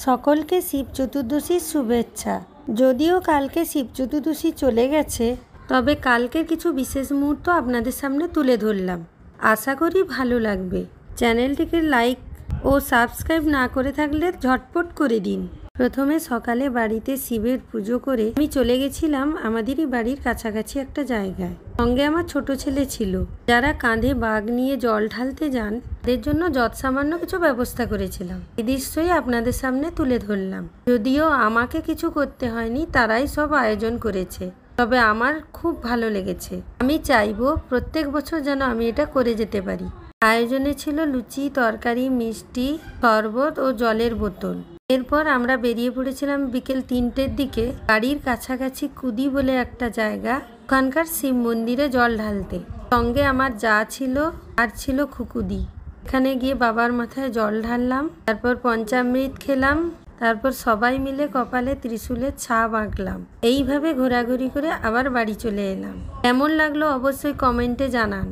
সকলকে শিব চতুর্দশীর শুভেচ্ছা। যদিও কালকে শিব চতুর্দশী চলে গেছে, তবে কালকের কিছু বিশেষ মুহূর্ত আপনাদের সামনে তুলে ধরলাম। আশা করি ভালো লাগবে। চ্যানেলটিকে লাইক ও সাবস্ক্রাইব না করে থাকলে ঝটপট করে দিন। প্রথমে সকালে বাড়িতে শিবের পুজো করে আমি চলে গেছিলাম আমাদেরই বাড়ির কাছাকাছি একটা জায়গায়। সঙ্গে আমার ছোট ছেলে ছিল। যারা কাঁধে বাগ নিয়ে জল ঢালতে যান তাদের জন্য যৎসামান্য কিছু ব্যবস্থা করেছিলাম। এই দৃশ্যই আপনাদের সামনে তুলে ধরলাম। যদিও আমাকে কিছু করতে হয়নি, তারাই সব আয়োজন করেছে, তবে আমার খুব ভালো লেগেছে। আমি চাইবো প্রত্যেক বছর যেন আমি এটা করে যেতে পারি। আয়োজনে ছিল লুচি, তরকারি, মিষ্টি, শরবত ও জলের বোতল। এরপর আমরা বেরিয়ে পড়েছিলাম বিকেল 3টের দিকে বাড়ির কাছাকাছি কুদি বলে একটা জায়গা, ওখানকার শিব মন্দিরে জল ঢালতে। সঙ্গে আমার যা ছিল আর ছিল খুকুদি। এখানে গিয়ে বাবার মাথায় জল ঢাললাম, তারপর পঞ্চামৃত খেলাম, তারপর সবাই মিলে কপালে ত্রিশূলের ছাপ আঁকলাম। এইভাবে ঘোরাঘুরি করে আবার বাড়ি চলে এলাম। কেমন লাগলো অবশ্যই কমেন্টে জানান।